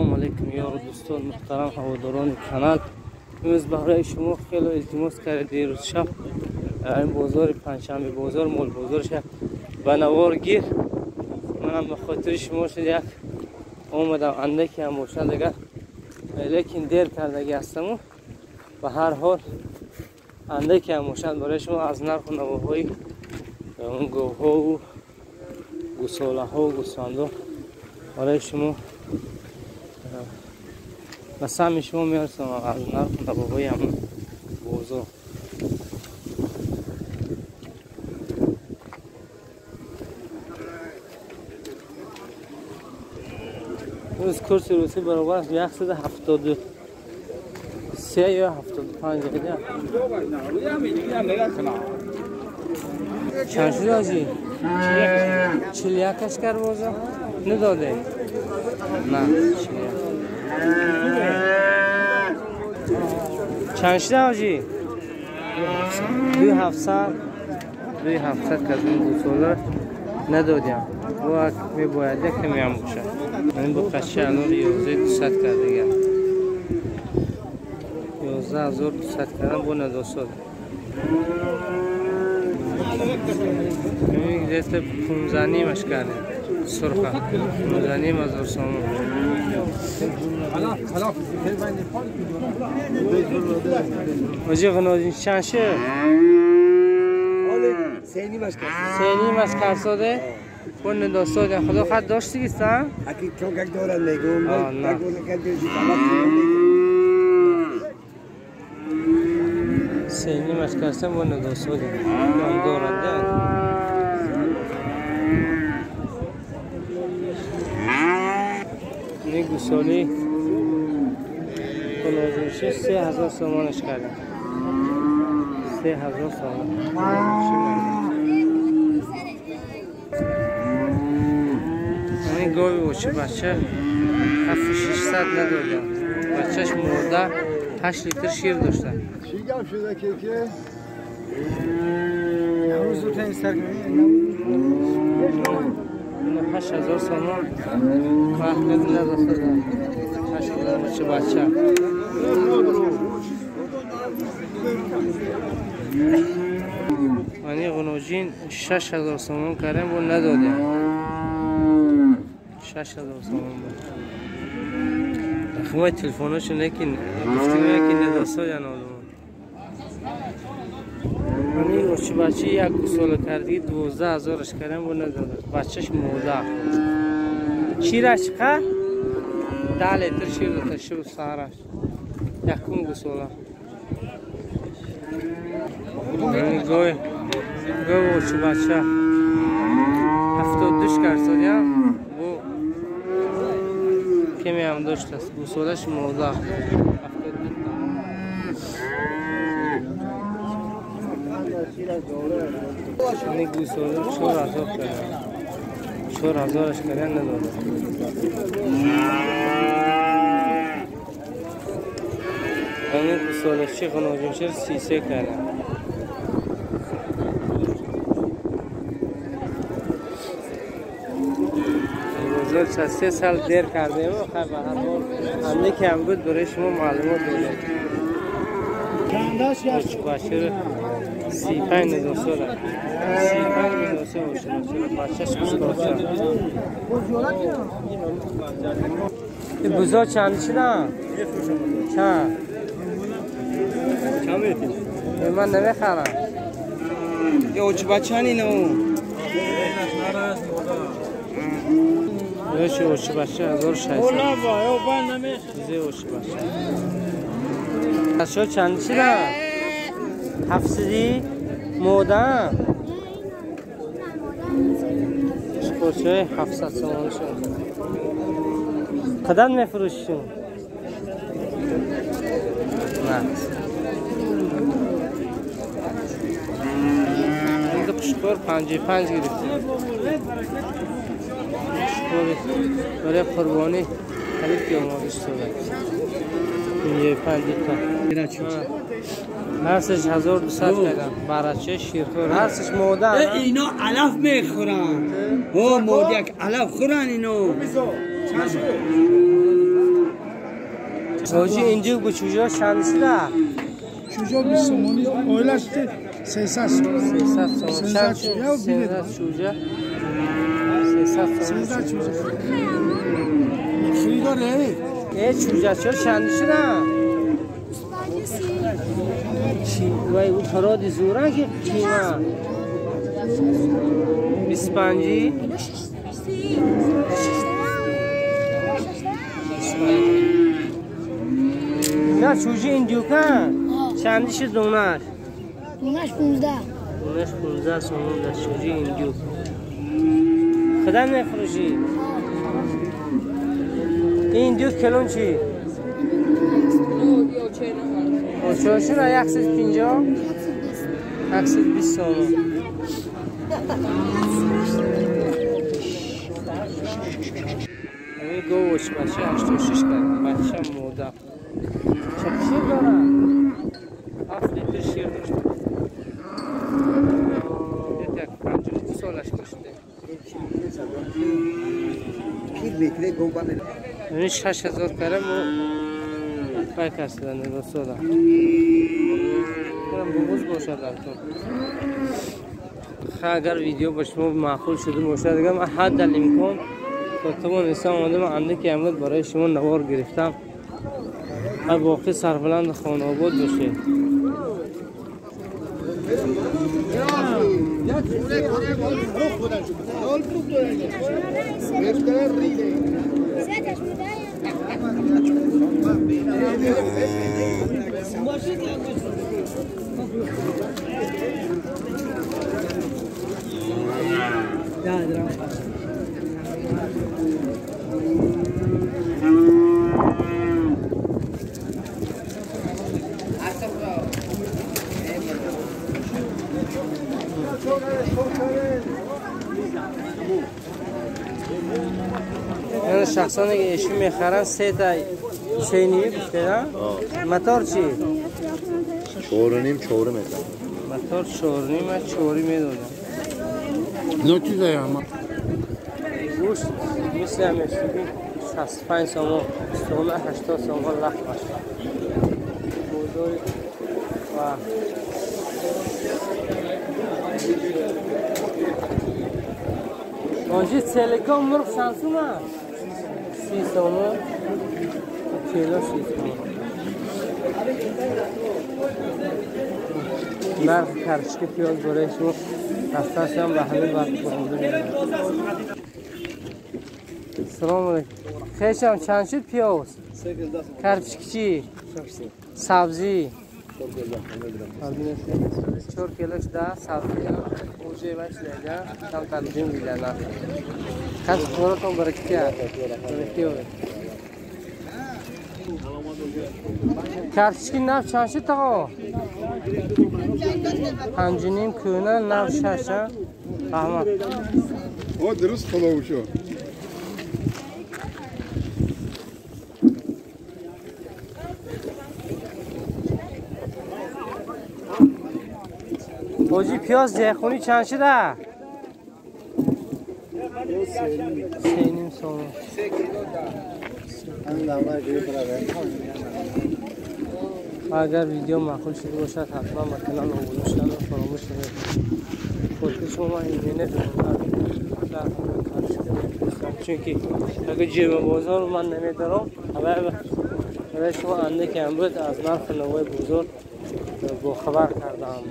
السلام علیکم یار دوستان محترم هواداران کانال. امروز برای شما خیلی التماس کرد دیروز شب این بازار پنجشنبه بازار مال بازارش به نوار گیر منم به خاطر شما شد یک اومدم اندکی هم باشد دیگه لیکن دیر کرده هستم و هر حال اندکی هم باشد برای شما از نرخ و نواهای اون گوها و گوساله ها و گوسفندا برای شما و سهم شما میرسم از نرخ و نواهای همون بازار. روز کورس روسی برابر است 173 یا 75 دیگه. چند شده آجی؟ 41 اشکر بازه؟ نداده؟ نه 41. چند شده آجی؟ 2700 که از این گوساله ندادیم و میباید یک کمی هم باشه. این با قشه الان 11200 کرده گه 11200 کردن با نداستاد این دیت 15 نیمش کرده سرخه 15 نیم هزار سامان. آجی غنازین چند شه؟ 3 نیمش کرد 3 نیمش کرده اون نداستاد خدا خط داشتی گیستن؟ اکی چون که دارن میگم نه سینی مشکستم با نداستاد هم دارنده این گوسالی کنازوشه 3000 سامانش کردم 3000 سامان. این گاوی باشه بچه 7600 ندادم بچهش مرده 8 لیتر شیر داشته. چی گفت شده که روز دو تا این سر 8000 سامان وقت نداشته دارم 8000 باشه بچه منی غنوجین 6000 سامان کردم و ندادم 6000 سامان بود. خواهی تلفوناشو نکن گفتیم یکی نداستا یا نالون منی روچی بچه یک گوساله کردی 12000 کردم و نداده بچهش مرده شیرش که 10 لیتر شیر داده شب سهرش یکم گوساله منی گوی روچی بچه 72 کرد یا کمی هم داشت است گوسالش مرده 72 این گوساله 4000 کردن 4000 کردن نداده این گوساله چی خناجون شد 33 کردن بازار 3 سال دیر کرده و خب هر حال همه که هم بود برای شما معلومات دادم باشر 35,000 ساله 35,000 ساله بچهش بسکارچه این بزار چند شدن؟ چند؟ من نمیخرم یه اوچ بچه هنی نمو یه اوچ بچه 1600 چیزه اوچ بچه بچه چند شدن؟ 700 مودم بچه 700 سامان شد قدر میفروشیم؟ نه این دو پشکار 55 گرفتیم برای قربانی خرید که آمادش شده این 5 تا هرسش 1200 کردم برچه شیرخور هرسش مودن اینا علف میخورن او مودک علف خورن اینو حاجی ایندیو به چوجا چندشی ده؟ چوجا 20 تومانی اویلش 300 تومانی 300 تومانی 300 چوجا 300 چوجا خریداره ای چوجا چرا چندشی ده؟ وای او ترادی زورن که قیمه 25 نه چوجی ایندیوکن چندیش دونش؟ دونش 15 دونش 15 سومون در چوجی ایندیوک خدا نفروشی؟ ایندیوک کلون چی؟ چوشی را 150 120 سومون همین گوش بچه 86 کرد بچه مردم چه شیر دارم 7 لیتر شیر داشتم یک 52 سالش کشته پیر بکره گوبانه یعنی 6000 کرم و پای کردن نگاه سالم کنم بغض باشد در تو اگر ویدیو با شما معقول شده باشد دیگه من حد الامکان کتبان انسان آمده من انده که امروز برای شما نوار گرفتم و باقی سربلند خانه آباد باشه یعنی شخصانی که ایشی میخرن 3 تا چینی گفته نه؟ مطار چی؟ 4.5 4 میدم مطار 4.5 من 4 میدونم نه چیزایی اما گوشت مثل همیشه 65 سومون 80 سومون لخ باشه بزرگ و آنجی سلیکا مرغ شانسون هست 30 سومون کیلو 30 سومون نرخ کرچکی پیاز برای شما هفته‌اش هم به همین وقت برنده میدونم سلام علیکم خیشم چند شد پیاز؟ کرچکی چی؟ سبزی 4 کیلوش ده سبزی اوجه بچ لیده کم تنظیم دیده نه خیلی خورتون برکی کرد برکی های کرچکی نف چند شد تقا؟ 5.5 کونه نف 6 احمد او درست خدا شو حاجی پیاز زیخونی چند شده؟ 3.5 سومون اگر ویدیو معقول شده باشد حتما با کانال آبادان شدن رو فراموش نکنید خودت شما اینترنت چون که اگر جیب بازار من نمیدارم برای شما انده که امروز از نرخ نوای بزرگ با خبر کردم